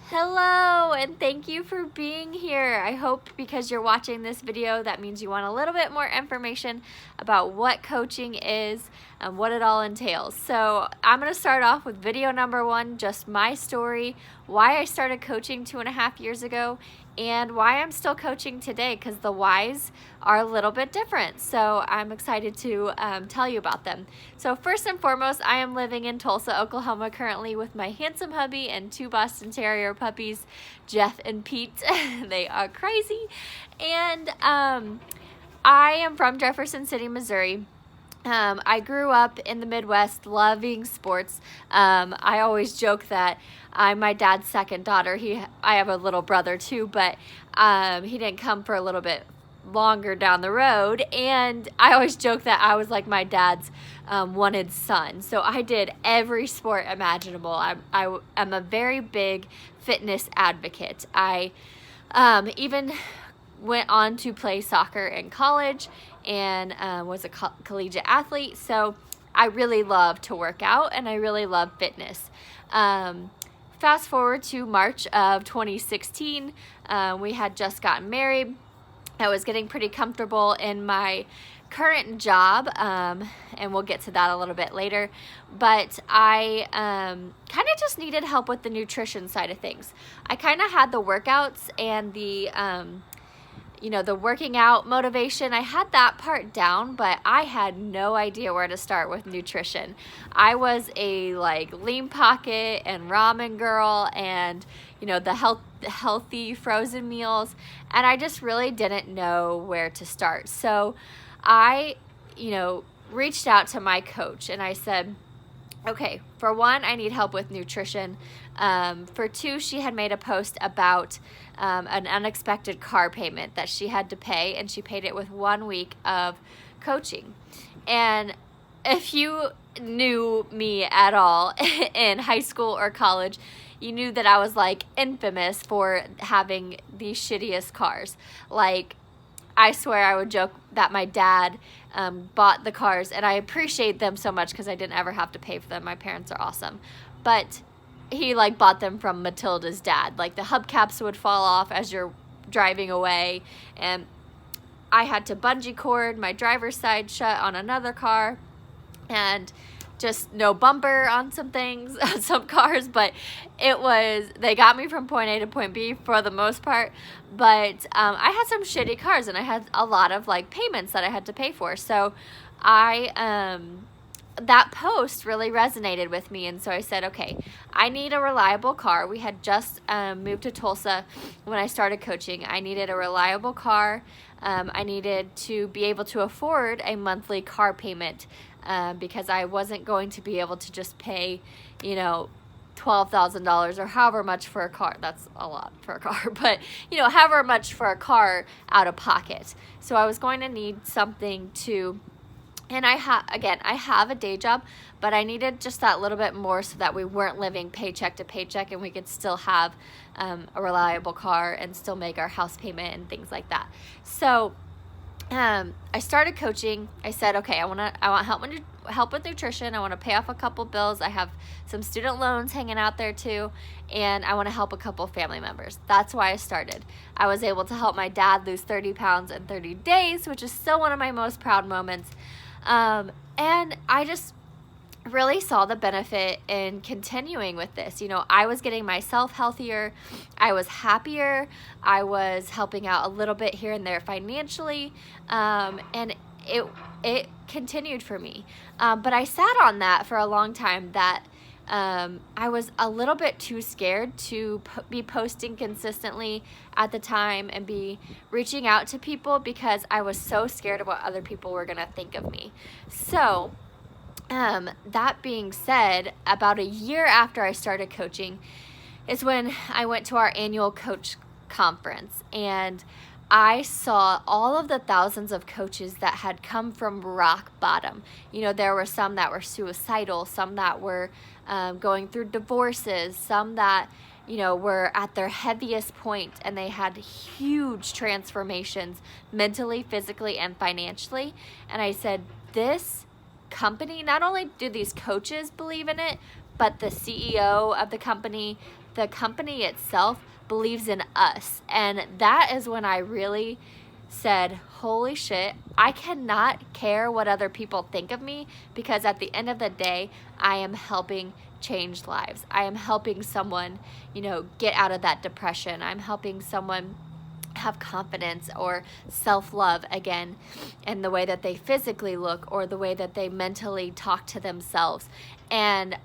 Hello, and thank you for being here. I hope because you're watching this video, that means you want a little bit more information about what coaching is and what it all entails. So I'm going to start off with video number 1, just my story, why I started coaching 2.5 years ago, and why I'm still coaching today, because the whys are a little bit different. So I'm excited to tell you about them. So first and foremost, I am living in Tulsa, Oklahoma currently with my handsome hubby and 2 Boston Terrier puppies, Jeff and Pete. They are crazy. And I am from Jefferson City, Missouri. I grew up in the Midwest loving sports. I always joke that I'm my dad's second daughter. I have a little brother too, but he didn't come for a little bit longer down the road. And I always joke that I was like my dad's wanted son. So I did every sport imaginable. I am a very big fitness advocate. I even went on to play soccer in college and was a collegiate athlete. So I really love to work out and I really love fitness. Fast forward to March of 2016, we had just gotten married. I was getting pretty comfortable in my current job, and we'll get to that a little bit later, but I kind of just needed help with the nutrition side of things. I kind of had the workouts and the the working out motivation. I had that part down, but I had no idea where to start with nutrition. I was a lean pocket and ramen girl and the healthy frozen meals, and I just really didn't know where to start. So I reached out to my coach and I said, okay, for 1, I need help with nutrition. For 2, she had made a post about an unexpected car payment that she had to pay, and she paid it with 1 week of coaching. And if you knew me at all in high school or college, you knew that I was infamous for having the shittiest cars. I swear I would joke that my dad bought the cars, and I appreciate them so much because I didn't ever have to pay for them. My parents are awesome. But he bought them from Matilda's dad. The hubcaps would fall off as you're driving away, and I had to bungee cord my driver's side shut on another car, and just no bumper on some things, on some cars, but they got me from point A to point B for the most part, but I had some shitty cars, and I had a lot of payments that I had to pay for, so that post really resonated with me, and so I said, okay, I need a reliable car. We had just moved to Tulsa when I started coaching. I needed a reliable car. I needed to be able to afford a monthly car payment because I wasn't going to be able to just pay, $12,000 or however much for a car. That's a lot for a car, but however much for a car out of pocket. So I was going to need something to. And I have a day job, but I needed just that little bit more so that we weren't living paycheck to paycheck and we could still have a reliable car and still make our house payment and things like that. So I started coaching. I said, okay, I want help with nutrition. I want to pay off a couple bills. I have some student loans hanging out there too, and I want to help a couple family members. That's why I started. I was able to help my dad lose 30 pounds in 30 days, which is still one of my most proud moments. And I just really saw the benefit in continuing with this. I was getting myself healthier. I was happier. I was helping out a little bit here and there financially. And it continued for me. But I sat on that for a long time that I was a little bit too scared to be posting consistently at the time and be reaching out to people because I was so scared of what other people were going to think of me. So that being said, about a year after I started coaching is when I went to our annual coach conference, and I saw all of the thousands of coaches that had come from rock bottom. There were some that were suicidal, some that were going through divorces, some that, were at their heaviest point, and they had huge transformations mentally, physically, and financially. And I said, this company, not only do these coaches believe in it, but the CEO of the company itself believes in us. And that is when I really said, holy shit, I cannot care what other people think of me, because at the end of the day, I am helping change lives. I am helping someone, get out of that depression. I'm helping someone have confidence or self-love again in the way that they physically look or the way that they mentally talk to themselves. And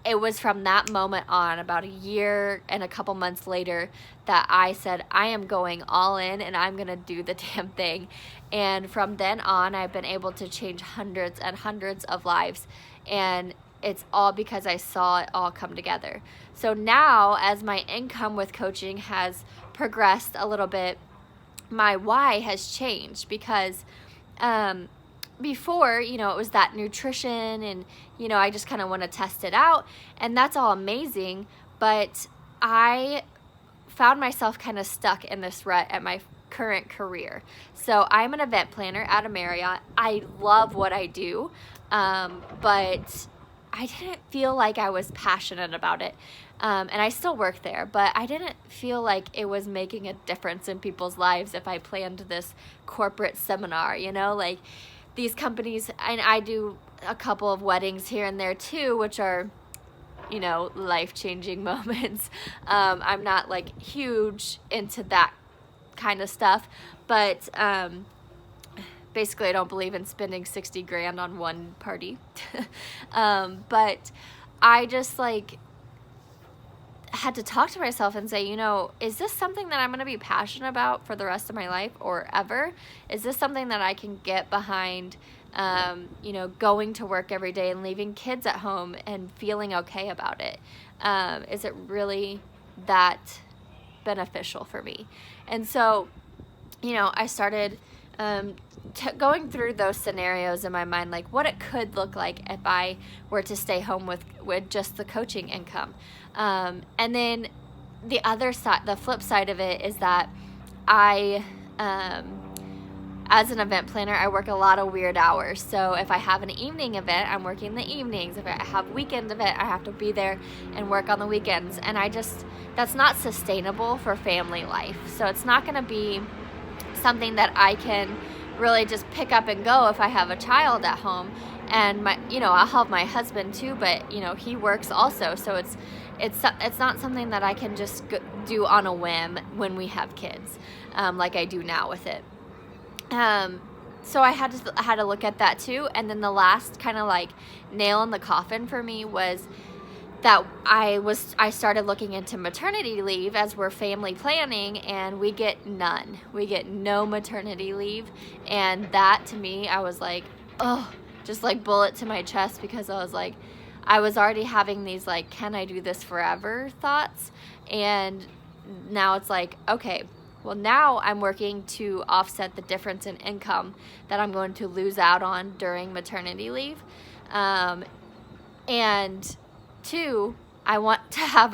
it was from that moment on, about a year and a couple months later, that I said, I am going all in and I'm going to do the damn thing. And from then on, I've been able to change hundreds and hundreds of lives. And it's all because I saw it all come together. So now, as my income with coaching has progressed a little bit, my why has changed, because before, it was that nutrition and, I just kind of want to test it out, and that's all amazing. But I found myself kind of stuck in this rut at my current career. So I'm an event planner at a Marriott. I love what I do, but I didn't feel like I was passionate about it. And I still work there, but I didn't feel like it was making a difference in people's lives if I planned this corporate seminar, like these companies, and I do a couple of weddings here and there too, which are, life-changing moments. I'm not like huge into that kind of stuff, but basically I don't believe in spending 60 grand on one party. But I just had to talk to myself and say, is this something that I'm going to be passionate about for the rest of my life or ever? Is this something that I can get behind, going to work every day and leaving kids at home and feeling okay about it? Is it really that beneficial for me? And so, I started going through those scenarios in my mind, like what it could look like if I were to stay home with just the coaching income. And then the other side, the flip side of it, is that I, as an event planner, I work a lot of weird hours. So if I have an evening event, I'm working the evenings. If I have a weekend event, I have to be there and work on the weekends. And that's not sustainable for family life. So it's not going to be something that I can really just pick up and go if I have a child at home. And I'll help my husband too, but he works also, so it's not something that I can just do on a whim when we have kids, like I do now with it. So I had to look at that too. And then the last kind of nail in the coffin for me was that I started looking into maternity leave, as we're family planning, and we get none. We get no maternity leave. And that, to me, I was like, oh, just bullet to my chest, because I was already having these can I do this forever thoughts. And now it's okay, well, now I'm working to offset the difference in income that I'm going to lose out on during maternity leave. And two, I want to have